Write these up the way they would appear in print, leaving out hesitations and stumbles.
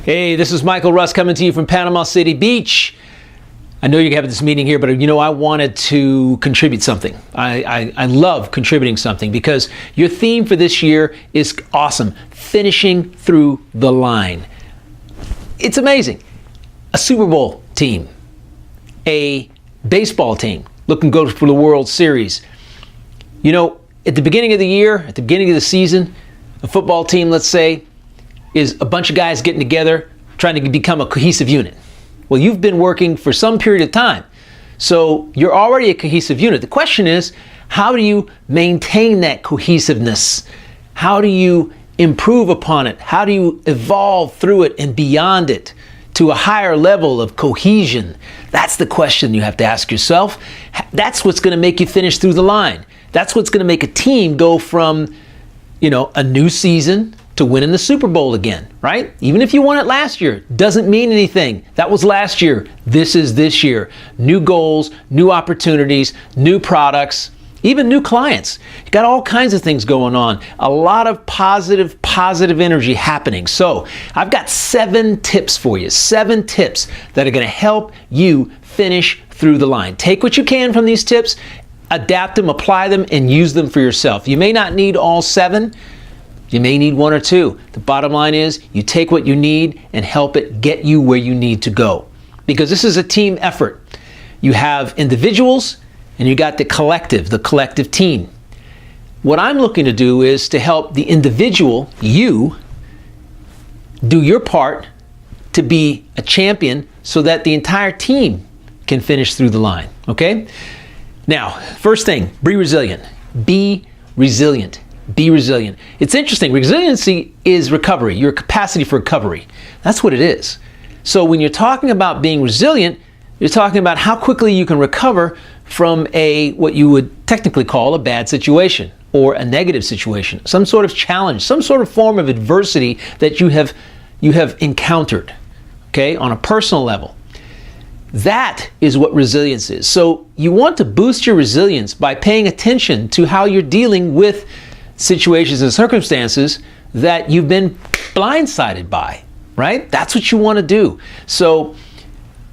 Hey, this is Michael Russ coming to you from Panama City Beach. I know you're having this meeting here, but I wanted to contribute something. I love contributing something because your theme for this year is awesome. Finishing through the line. It's amazing. A Super Bowl team, a baseball team looking good for the World Series. You know, at the beginning of the year, at the beginning of the season, a football team, let's say, is a bunch of guys getting together trying to become a cohesive unit. Well, you've been working for some period of time, so you're already a cohesive unit. The question is, how do you maintain that cohesiveness? How do you improve upon it? How do you evolve through it and beyond it to a higher level of cohesion? That's the question you have to ask yourself. That's what's going to make you finish through the line. That's what's going to make a team go from, a new season to winning the Super Bowl again, right? Even if you won it last year, doesn't mean anything. That was last year. This is this year. New goals, new opportunities, new products, even new clients. You got all kinds of things going on. A lot of positive energy happening. So I've got 7 tips for you. 7 tips that are going to help you finish through the line. Take what you can from these tips, adapt them, apply them, and use them for yourself. You may not need all 7. You may need 1 or 2. The bottom line is you take what you need and help it get you where you need to go. Because this is a team effort. You have individuals and you got the collective team. What I'm looking to do is to help the individual, you, do your part to be a champion so that the entire team can finish through the line, okay? Now, first thing, be resilient. Be resilient. Be resilient. It's interesting. Resiliency is recovery, your capacity for recovery. That's what it is. So when you're talking about being resilient, you're talking about how quickly you can recover from what you would technically call a bad situation or a negative situation, some sort of challenge, some sort of form of adversity that you have encountered, okay, on a personal level. That is what resilience is. So you want to boost your resilience by paying attention to how you're dealing with situations and circumstances that you've been blindsided by, right? That's what you want to do. So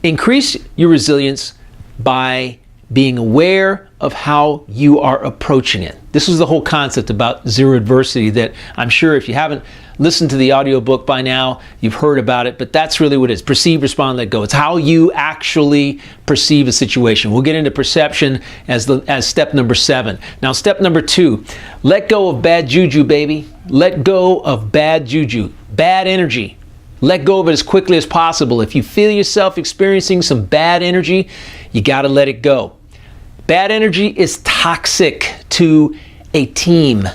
increase your resilience by being aware of how you are approaching it. This is the whole concept about zero adversity that I'm sure if you haven't listened to the audiobook by now, you've heard about it, but that's really what it is. Perceive, respond, let go. It's how you actually perceive a situation. We'll get into perception as step number 7. Now, step number 2, let go of bad juju, baby. Let go of bad juju, bad energy. Let go of it as quickly as possible. If you feel yourself experiencing some bad energy, you got to let it go. Bad energy is toxic to a team.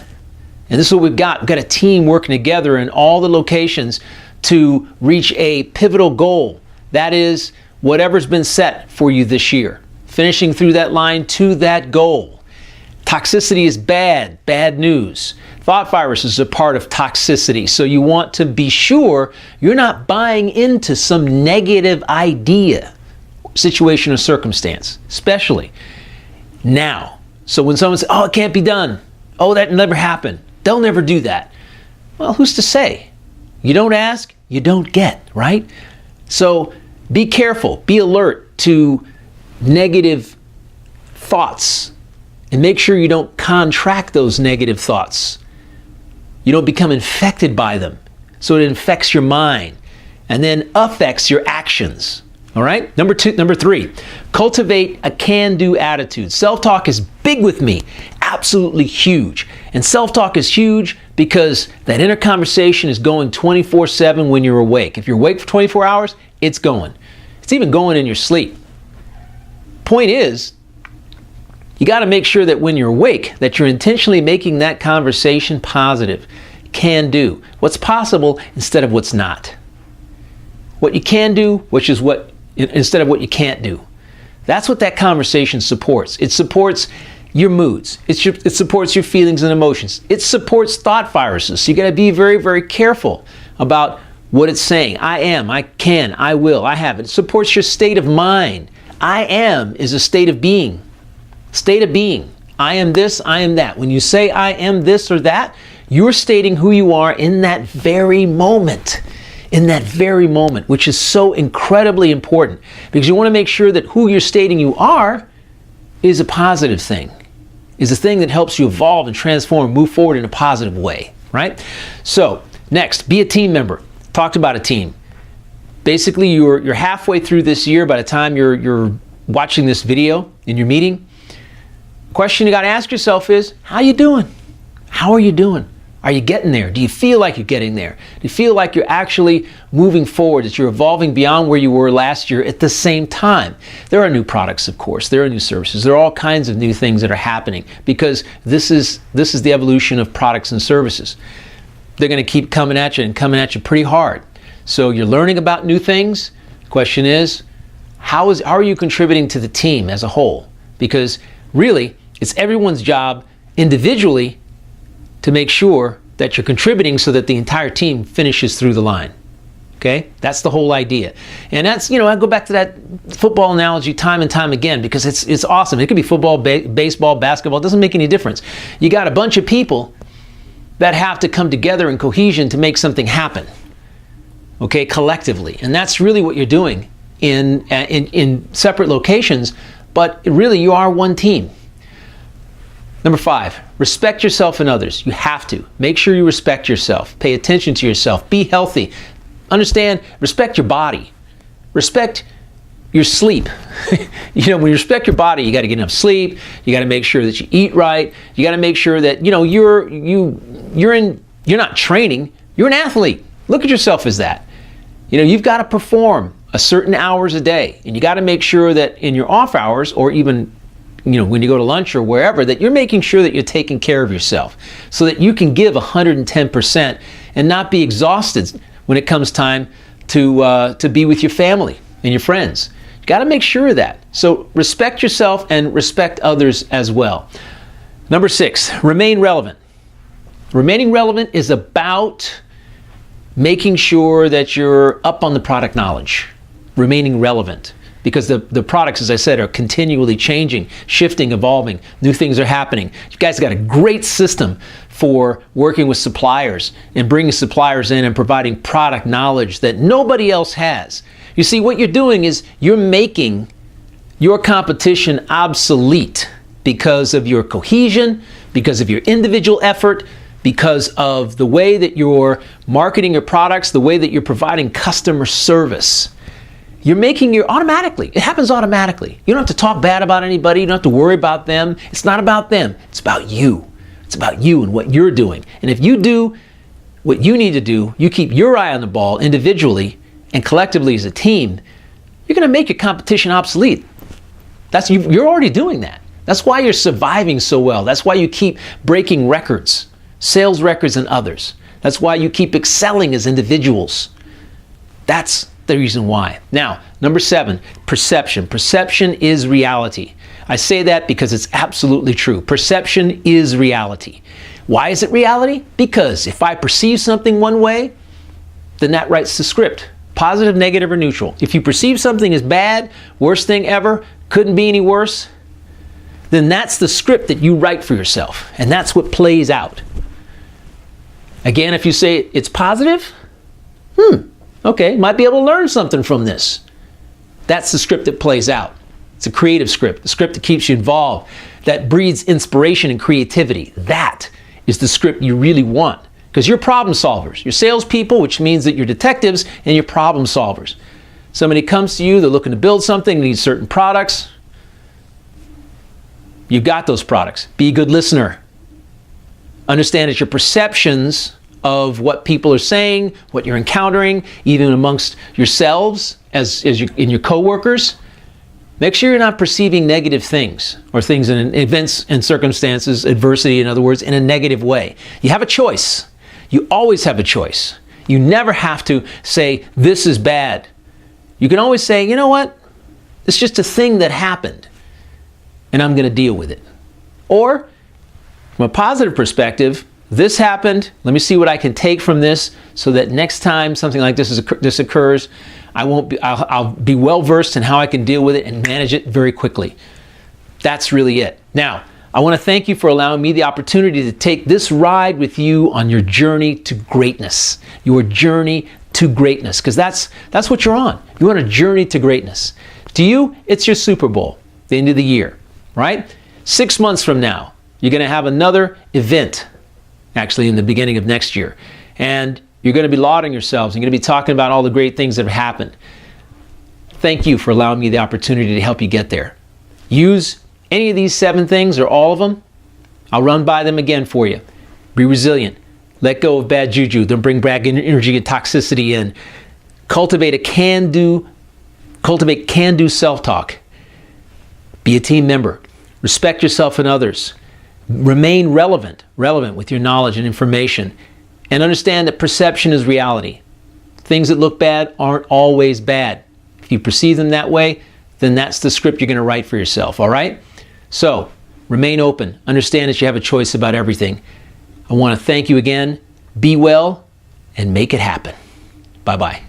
And this is what we've got. We've got a team working together in all the locations to reach a pivotal goal. That is whatever's been set for you this year. Finishing through that line to that goal. Toxicity is bad news. Thought viruses are part of toxicity. So you want to be sure you're not buying into some negative idea, situation, or circumstance, especially now. So when someone says, oh, it can't be done. Oh, that never happened. They'll never do that. Well, who's to say? You don't ask, you don't get, right? So be careful, be alert to negative thoughts and make sure you don't contract those negative thoughts. You don't become infected by them. So it infects your mind and then affects your actions. All right? Number 3, cultivate a can-do attitude. Self-talk is big with me, absolutely huge. And self-talk is huge because that inner conversation is going 24/7 when you're awake. If you're awake for 24 hours, it's going. It's even going in your sleep. Point is, you got to make sure that when you're awake, that you're intentionally making that conversation positive. Can do. What's possible instead of what's not. What you can do, which is what instead of what you can't do. That's what that conversation supports. It supports your moods. It supports your feelings and emotions. It supports thought viruses. So you got to be very, very careful about what it's saying. I am, I can, I will, I have. It supports your state of mind. I am is a state of being. State of being. I am this, I am that. When you say I am this or that, you're stating who you are in that very moment. in that very moment, which is so incredibly important, because you want to make sure that who you're stating you are is a positive thing, is a thing that helps you evolve and transform, move forward in a positive way, right? So next, be a team member. Talked about a team. Basically, you're halfway through this year by the time you're watching this video in your meeting. The question you got to ask yourself is, how you doing? How are you doing? Are you getting there? Do you feel like you're getting there? Do you feel like you're actually moving forward, that you're evolving beyond where you were last year at the same time? There are new products, of course. There are new services. There are all kinds of new things that are happening, because this is the evolution of products and services. They're going to keep coming at you and coming at you pretty hard. So you're learning about new things. The question is, how are you contributing to the team as a whole? Because really, it's everyone's job individually to make sure that you're contributing so that the entire team finishes through the line. Okay? That's the whole idea. And that's, I go back to that football analogy time and time again, because it's awesome. It could be football, baseball, basketball. It doesn't make any difference. You got a bunch of people that have to come together in cohesion to make something happen. Okay, collectively. And that's really what you're doing in separate locations, but really you are one team. Number 5, respect yourself and others. You have to. Make sure you respect yourself. Pay attention to yourself. Be healthy. Understand, respect your body. Respect your sleep. When you respect your body, you got to get enough sleep. You got to make sure that you eat right. You got to make sure that you're not training. You're an athlete. Look at yourself as that. You've got to perform a certain hours a day, and you got to make sure that in your off hours, or even when you go to lunch or wherever, that you're making sure that you're taking care of yourself, so that you can give 110% and not be exhausted when it comes time to be with your family and your friends. You got to make sure of that. So respect yourself and respect others as well. Number 6, remain relevant. Remaining relevant is about making sure that you're up on the product knowledge, remaining relevant, because the products, as I said, are continually changing, shifting, evolving. New things are happening. You guys got a great system for working with suppliers and bringing suppliers in and providing product knowledge that nobody else has. You see, what you're doing is you're making your competition obsolete because of your cohesion, because of your individual effort, because of the way that you're marketing your products, the way that you're providing customer service. You're making it happens automatically. You don't have to talk bad about anybody. You don't have to worry about them. It's not about them. It's about you. It's about you and what you're doing. And if you do what you need to do, you keep your eye on the ball individually and collectively as a team, you're going to make your competition obsolete. You're already doing that. That's why you're surviving so well. That's why you keep breaking records, sales records and others. That's why you keep excelling as individuals. That's the reason why. Now, number 7, perception. Perception is reality. I say that because it's absolutely true. Perception is reality. Why is it reality? Because if I perceive something one way, then that writes the script. Positive, negative, or neutral. If you perceive something as bad, worst thing ever, couldn't be any worse, then that's the script that you write for yourself. And that's what plays out. Again, if you say it's positive, okay, might be able to learn something from this. That's the script that plays out. It's a creative script, the script that keeps you involved, that breeds inspiration and creativity. That is the script you really want, because you're problem solvers. You're salespeople, which means that you're detectives, and you're problem solvers. Somebody comes to you, they're looking to build something, needs certain products. You've got those products. Be a good listener. Understand that your perceptions of what people are saying, what you're encountering, even amongst yourselves in your coworkers. Make sure you're not perceiving negative things, or things in events and circumstances, adversity, in other words, in a negative way. You have a choice. You always have a choice. You never have to say, this is bad. You can always say, you know what? It's just a thing that happened, and I'm going to deal with it. Or, from a positive perspective, this happened, let me see what I can take from this, so that next time something like this occurs, I'll be well versed in how I can deal with it and manage it very quickly. That's really it. Now, I want to thank you for allowing me the opportunity to take this ride with you on your journey to greatness, your journey to greatness, because that's what you're on. You want a journey to greatness. To you, it's your Super Bowl, the end of the year, right? 6 months from now, you're going to have another event, actually in the beginning of next year. And you're going to be lauding yourselves. You're going to be talking about all the great things that have happened. Thank you for allowing me the opportunity to help you get there. Use any of these 7 things or all of them. I'll run by them again for you. Be resilient. Let go of bad juju. Don't bring bad energy and toxicity in. Cultivate can-do self-talk. Be a team member. Respect yourself and others. Remain relevant with your knowledge and information. And understand that perception is reality. Things that look bad aren't always bad. If you perceive them that way, then that's the script you're going to write for yourself, all right? So, remain open. Understand that you have a choice about everything. I want to thank you again. Be well and make it happen. Bye-bye.